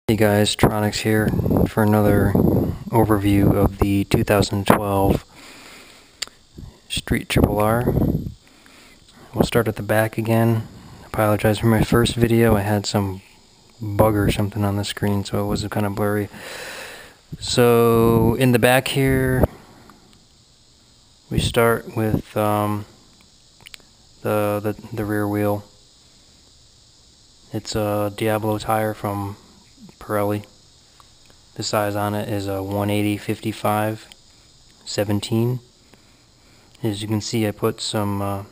Hey guys, Tronics here for another overview of the 2012 Street Triple R. We'll start at the back again. Apologize for my first video. I had some bug or something on the screen, so it was kind of blurry. So in the back here, we start with the rear wheel. It's a Diablo tire from Pirelli. The size on it is a 180/55/17. As you can see, I put some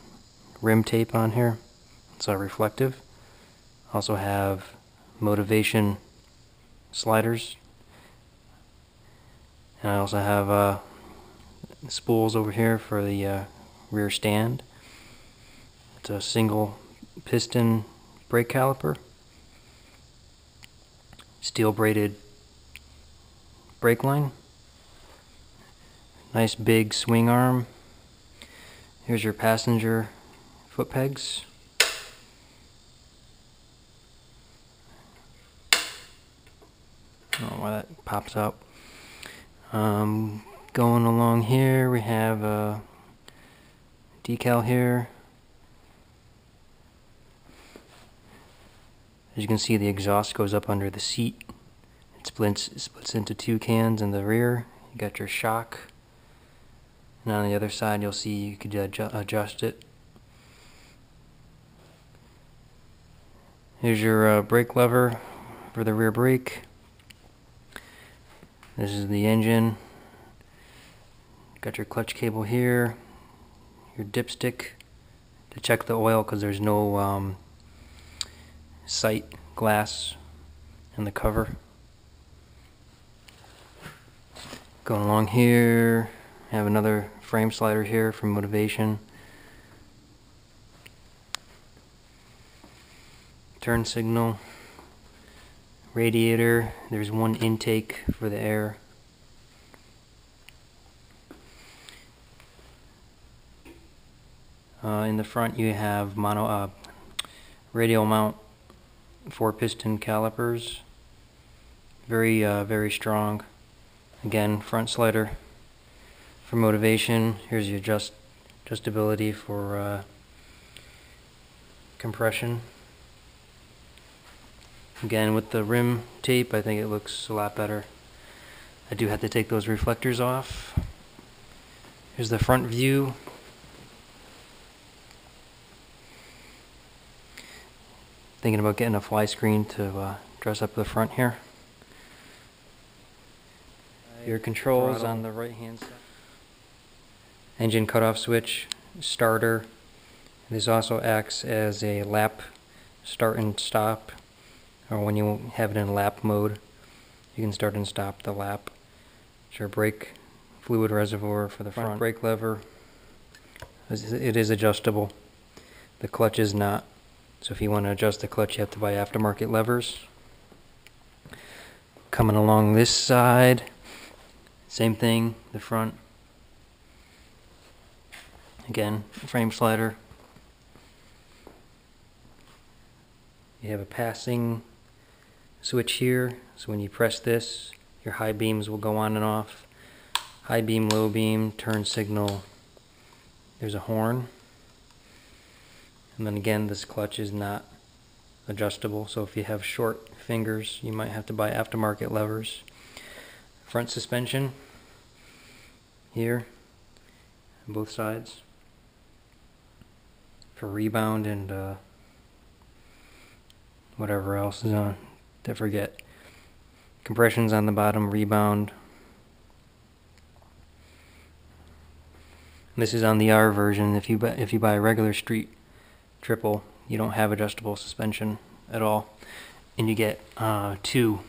rim tape on here. It's reflective. Also have motivation sliders, and I also have spools over here for the rear stand. It's a single piston brake caliper, steel braided brake line, nice big swing arm. Here's your passenger foot pegs. I don't know why that pops up. Going along here, we have a decal here. As you can see, the exhaust goes up under the seat. It splits into two cans in the rear. You got your shock, and on the other side you'll see you could adjust it. Here's your brake lever for the rear brake. This is the engine. Got your clutch cable here, your dipstick to check the oil because there's no sight glass in the cover. Going along here, I have another frame slider here from Motivation. Turn signal, radiator, there's one intake for the air. In the front you have radial mount 4-piston calipers, very strong. Again, front slider for Motivation. Here's your adjustability for compression. Again, with the rim tape, I think it looks a lot better. I do have to take those reflectors off. Here's the front view. Thinking about getting a fly screen to dress up the front here. Your controls on the right hand side. Engine cutoff switch, starter. This also acts as a lap start and stop, or when you have it in lap mode, you can start and stop the lap. It's your brake fluid reservoir for the front brake lever. It is adjustable. The clutch is not. So if you want to adjust the clutch, you have to buy aftermarket levers. Coming along this side, same thing, the front. Again, frame slider. You have a passing switch here, so when you press this, your high beams will go on and off. High beam, low beam, turn signal. There's a horn. And then again, this clutch is not adjustable, so if you have short fingers, you might have to buy aftermarket levers. Front suspension here on both sides for rebound and whatever else is on. I forget. Compressions on the bottom, rebound. This is on the R version. If you buy a regular Street Triple, you don't have adjustable suspension at all, and you get 2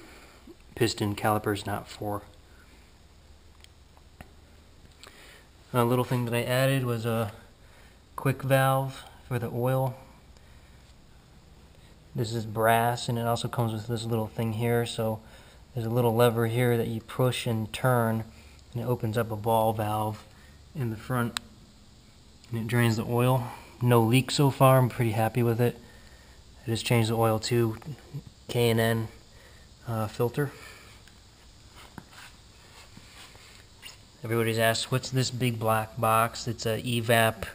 piston calipers, not 4. A little thing that I added was a quick valve for the oil. This is brass, and it also comes with this little thing here. So there's a little lever here that you push and turn, and it opens up a ball valve in the front, and it drains the oil. No leak so far. I'm pretty happy with it. I just changed the oil to K&N filter. Everybody's asked, what's this big black box? It's a evap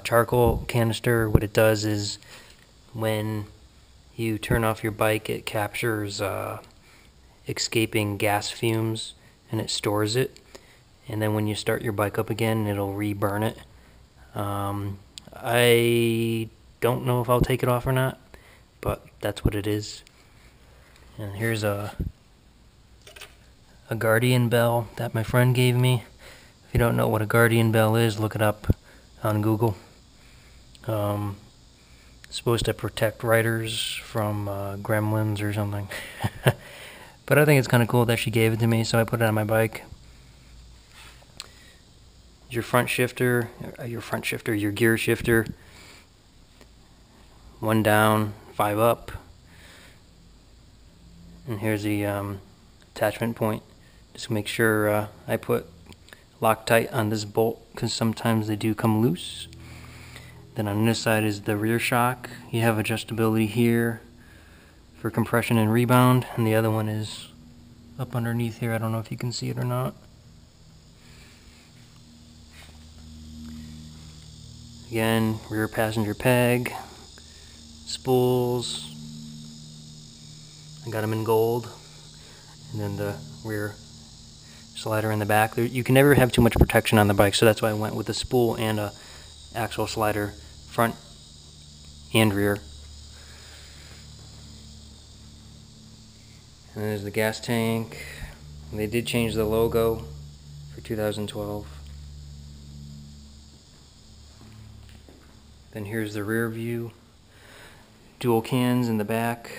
charcoal canister. What it does is when you turn off your bike, it captures escaping gas fumes and it stores it, and then when you start your bike up again, it'll re-burn it. I don't know if I'll take it off or not, but that's what it is. And here's a Guardian bell that my friend gave me. If you don't know what a Guardian bell is, look it up on Google. It's supposed to protect riders from gremlins or something. But I think it's kind of cool that she gave it to me, so I put it on my bike. Your front shifter, your gear shifter. 1 down, 5 up. And here's the attachment point. Just make sure I put Loctite on this bolt, because sometimes they do come loose. Then on this side is the rear shock. You have adjustability here for compression and rebound, and the other one is up underneath here. I don't know if you can see it or not. Again, rear passenger peg, spools. I got them in gold, and then the rear slider in the back. You can never have too much protection on the bike, so that's why I went with a spool and a axle slider, front and rear. And there's the gas tank. And they did change the logo for 2012. Then here's the rear view. Dual cans in the back.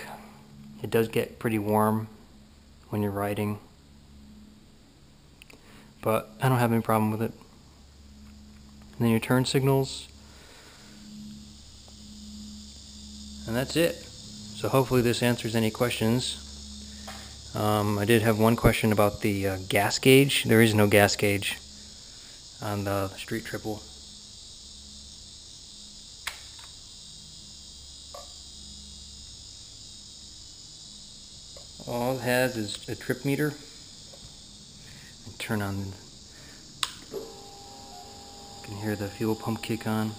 It does get pretty warm when you're riding, but I don't have any problem with it. And then your turn signals. And that's it. So hopefully this answers any questions. I did have one question about the gas gauge. There is no gas gauge on the Street Triple. All it has is a trip meter. Turn on. You can hear the fuel pump kick on.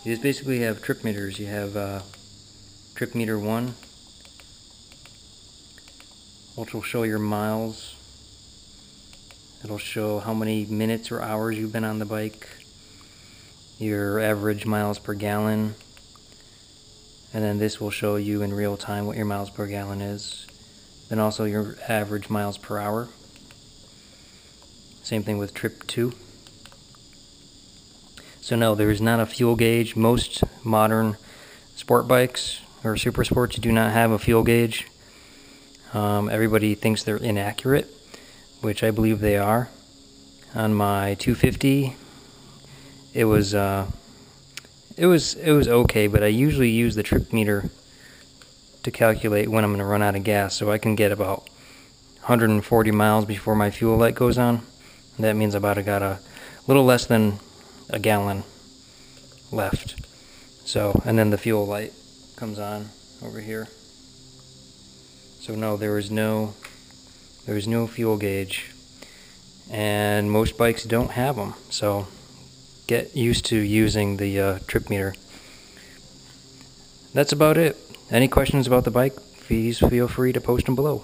You just basically have trip meters. You have trip meter 1, which will show your miles. It'll show how many minutes or hours you've been on the bike, your average miles per gallon, and then this will show you in real time what your miles per gallon is. Then also your average miles per hour. Same thing with trip 2. So no, there is not a fuel gauge. Most modern sport bikes or super sports do not have a fuel gauge. Everybody thinks they're inaccurate, which I believe they are. On my 250, it was okay, but I usually use the trip meter to calculate when I'm going to run out of gas, so I can get about 140 miles before my fuel light goes on. That means about I got a little less than a gallon left. So, and then the fuel light comes on over here. So no, there is no fuel gauge, and most bikes don't have them. So get used to using the trip meter. That's about it. Any questions about the bike, please feel free to post them below.